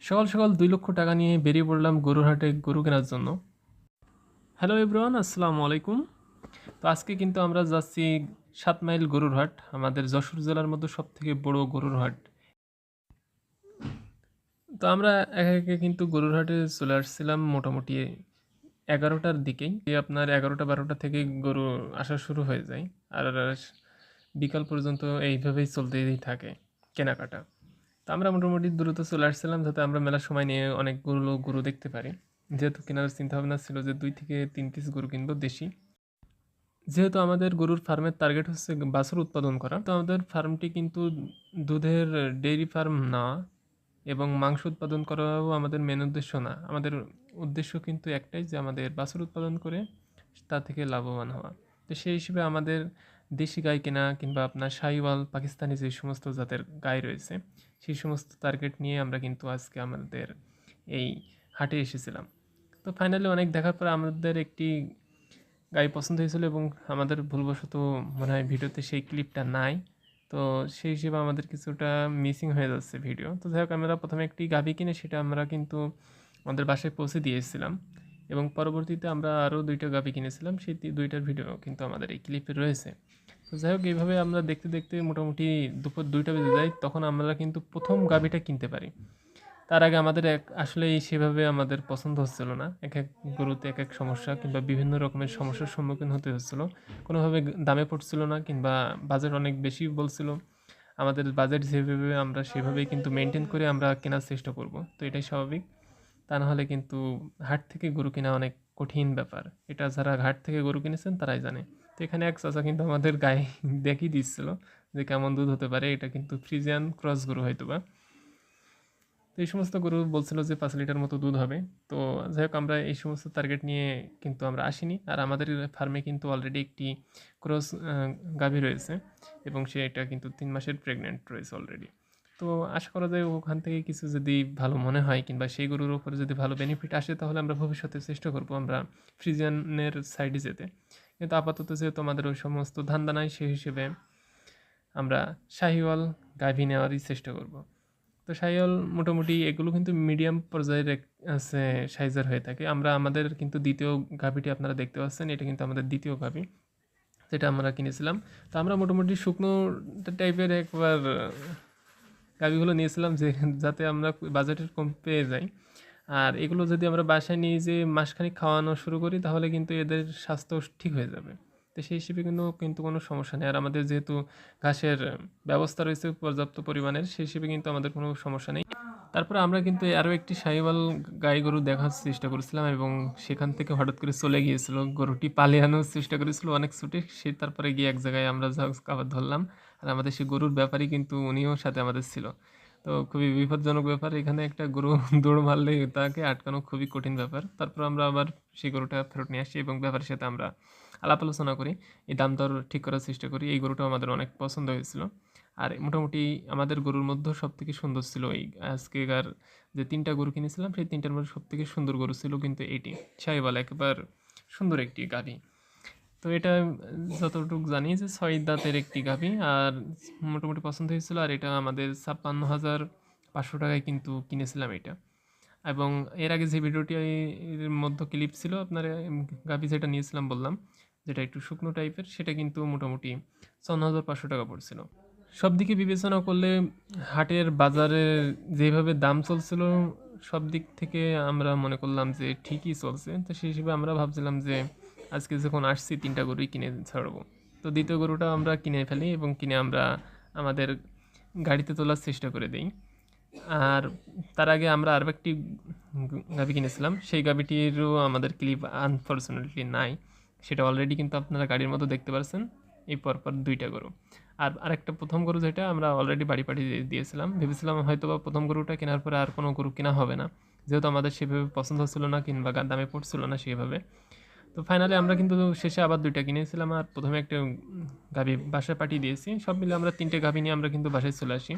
সকাল সকাল 2 লক্ষ টাকা নিয়ে বেরিয়ে পড়লাম গরুর হাটে গরু কেনার জন্য। হ্যালো এভরিওয়ান, আসসালামু আলাইকুম। তো আজকে কিন্তু আমরা যাচ্ছি 7 মাইল গরুর হাট, আমাদের যশোর জেলার মধ্যে সব থেকে বড় গরুর হাট। তো আমরা একে একে কিন্তু গরুর হাটে চলে আসছিলাম মোটামুটি 11টার দিকেই। আপনার 11টা 12টা থেকে গরু আসা শুরু হয়ে যায়, আর বিকাল পর্যন্ত এইভাবেই চলতেই থাকে কেনাকাটা। তো আমরা মোটামুটি দ্রুত চলে আসছিলাম যাতে আমরা মেলার সময় নিয়ে অনেকগুলো গরু দেখতে পারি। যেহেতু কেনার চিন্তাভাবনা ছিল যে 2 থেকে 3 পিস গরু কিনবো দেশি। যেহেতু আমাদের গরুর ফার্মের টার্গেট হচ্ছে বাছুর উৎপাদন করা, তো আমাদের ফার্মটি কিন্তু দুধের ডেইরি ফার্ম না, এবং মাংস উৎপাদন করাও আমাদের মেন উদ্দেশ্য না। আমাদের উদ্দেশ্য কিন্তু একটাই, যে আমাদের বাছুর উৎপাদন করে তা থেকে লাভবান হওয়া। তো সেই হিসেবে আমাদের দেশি গাই কেনা, কিংবা আপনার শাহিওয়াল পাকিস্তানি যে সমস্ত জাতের গাই রয়েছে, সেই সমস্ত টার্গেট নিয়ে আমরা কিন্তু আজকে আমাদের এই হাটে এসেছিলাম। তো ফাইনালি অনেক দেখার পর আমাদের একটি গাই পছন্দ হয়েছিল, এবং আমাদের ভুলবশত মনে হয় ভিডিওতে সেই ক্লিপটা নাই। তো সেই হিসেবে আমাদের কিছুটা মিসিং হয়ে যাচ্ছে ভিডিও। তো যাই হোক, আমরা প্রথমে একটি গাভী কিনে সেটা আমরা কিন্তু আমাদের বাসায় পৌঁছে দিয়েছিলাম, এবং পরবর্তীতে আমরা আরও 2টা গাভী কিনেছিলাম, সেই 2টার ভিডিও কিন্তু আমাদের এই ক্লিপে রয়েছে। তো যাই হোক, এইভাবে আমরা দেখতে দেখতে মোটামুটি দুপুর 2টা বেজে যায়, তখন আমরা কিন্তু প্রথম গাভীটা কিনতে পারি। তার আগে আমাদের আসলেই সেভাবে আমাদের পছন্দ হচ্ছিল না। এক এক গরুতে এক এক সমস্যা, কিংবা বিভিন্ন রকমের সমস্যার সম্মুখীন হতে হচ্ছিল। কোনোভাবে দামে পড়ছিল না, কিংবা বাজেট অনেক বেশি বলছিল। আমাদের বাজেট যেভাবে, আমরা সেভাবেই কিন্তু মেনটেন করে আমরা কেনার চেষ্টা করব। তো এটাই স্বাভাবিক। তা না হলে কিন্তু হাট থেকে গরু কেনা অনেক কঠিন ব্যাপার। এটা যারা হাট থেকে গরু কিনেছেন তারাই জানে। তো এখানে এক চাচা কিন্তু আমাদের গায়ে দেখিয়ে দিচ্ছিল যে কেমন দুধ হতে পারে। এটা কিন্তু ফ্রিজিয়ান ক্রস গরু হয়তোবা। তো এই সমস্ত গরু বলছিল যে 5 লিটার মতো দুধ হবে। তো যাই হোক, আমরা এই সমস্ত টার্গেট নিয়ে কিন্তু আমরা আসিনি। আর আমাদের ফার্মে কিন্তু অলরেডি একটি ক্রস গাভী রয়েছে, এবং সে এটা কিন্তু 3 মাসের প্রেগনেন্ট রয়েছে অলরেডি। তো আশা করা যায় ওখান থেকে কিছু যদি ভালো মনে হয়, কিংবা সেই গরুর উপরে যদি ভালো বেনিফিট আসে, তাহলে আমরা ভবিষ্যতে চেষ্টা করব আমরা ফ্রিজিয়ানের সাইডে যেতে। কিন্তু আপাতত যেহেতু আমাদের ওই সমস্ত ধান্দা নাই, সেই হিসেবে আমরা শাহিওয়াল গাভী নেওয়ারই চেষ্টা করব। তো শাহিওয়াল মোটামুটি এগুলো কিন্তু মিডিয়াম পর্যায়ের আছে সাইজের হয়ে থাকে। আমরা আমাদের কিন্তু দ্বিতীয় গাভীটি আপনারা দেখতে পাচ্ছেন, এটা কিন্তু আমাদের দ্বিতীয় গাভী, যেটা আমরা কিনেছিলাম। তো আমরা মোটামুটি শুকনো টাইপের একবার গাভীগুলো নিয়েছিলাম, যে যাতে আমরা বাজেটের কম পেয়ে যাই। আর এগুলো যদি আমরা বাসায় নিয়ে যে মাসখানেক খাওয়ানো শুরু করি, তাহলে কিন্তু এদের স্বাস্থ্য ঠিক হয়ে যাবে। তো সেই হিসেবে কিন্তু কোনো সমস্যা নেই। আর আমাদের যেহেতু ঘাসের ব্যবস্থা রয়েছে পর্যাপ্ত পরিমাণের, সেই হিসেবে কিন্তু আমাদের কোনো সমস্যা নেই। তারপরে আমরা কিন্তু আরও একটি শাহিওয়াল গাই গরু দেখার চেষ্টা করেছিলাম, এবং সেখান থেকে হঠাৎ করে চলে গিয়েছিল গরুটি, পালিয়ে আনার চেষ্টা করেছিল অনেক ছুটে। সে তারপরে গিয়ে এক জায়গায় আমরা আবার ধরলাম। আর আমাদের সেই গরুর ব্যাপারই কিন্তু উনিও সাথে আমাদের ছিল। তো খুবই বিপজ্জনক ব্যাপার, এখানে একটা গরু দৌড় মারলে তাকে আটকানো খুবই কঠিন ব্যাপার। তারপর আমরা আবার সেই গরুটা ফেরত নিয়ে আসি, এবং ব্যাপারের সাথে আমরা আলাপ আলোচনা করি, এই দাম দর ঠিক করার চেষ্টা করি। এই গরুটাও আমাদের অনেক পছন্দ হয়েছিল। আর মোটামুটি আমাদের গরুর মধ্যেও সবথেকে সুন্দর ছিল এই আজকেকার যে 3টা গরু কিনেছিলাম, সেই 3টার মধ্যে সবথেকে সুন্দর গরু ছিল কিন্তু এটি শাহিওয়াল, একেবারে সুন্দর একটি গাভী। তো এটা যতটুকু জানি যে 6 দাঁতের একটি গাভী, আর মোটামুটি পছন্দ হয়েছিল। আর এটা আমাদের 56,500 টাকায় কিন্তু কিনেছিলাম এটা। এবং এর আগে যে ভিডিওটি এর মধ্যে ক্লিপ ছিল আপনার, গাভী যেটা নিয়েছিলাম বললাম, যেটা একটু শুকনো টাইপের, সেটা কিন্তু মোটামুটি 54,500 টাকা পড়ছিল। সব দিকে বিবেচনা করলে হাটের বাজারে যেভাবে দাম চলছিল, সব দিক থেকে আমরা মনে করলাম যে ঠিকই চলছে। তো সেই হিসেবে আমরা ভাবছিলাম যে আজকে যখন আসছি 3টা গরুই কিনে ছাড়বো। তো দ্বিতীয় গরুটা আমরা কিনে ফেলি, এবং কিনে আমরা আমাদের গাড়িতে তোলার চেষ্টা করে দিই। আর তার আগে আমরা আরও একটি গাভী কিনেছিলাম, সেই গাভীটিরও আমাদের ক্লিপ আনফর্চুনেটলি নাই। সেটা অলরেডি কিন্তু আপনারা গাড়ির মতো দেখতে পাচ্ছেন, এই পরপর 2টা গরু। আর আরেকটা প্রথম গরু, যেটা আমরা অলরেডি বাড়ি পাঠিয়ে দিয়েছিলাম। ভেবেছিলাম হয়তো বা প্রথম গরুটা কেনার পরে আর কোনো গরু কেনা হবে না, যেহেতু আমাদের সেভাবে পছন্দ হচ্ছিল না, কিংবা দামে পড়ছিল না সেভাবে। তো ফাইনালি আমরা কিন্তু শেষে আবার 2টা কিনেছিলাম, আর প্রথমে একটা গাভী বাসায় পাঠিয়ে দিয়েছি। সব মিলে আমরা 3টে গাভী নিয়ে আমরা কিন্তু বাসায় চলে আসি।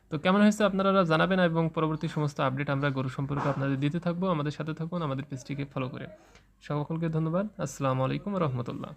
তো কেমন হয়েছে আপনারা জানাবেন, এবং পরবর্তী সমস্ত আপডেট আমরা গরু সম্পর্কে আপনাদের দিতে থাকবো। আমাদের সাথে থাকুন, আমাদের পেজটিকে ফলো করে। সকলকে ধন্যবাদ। আসসালামু আলাইকুম রহমতুল্লাহ।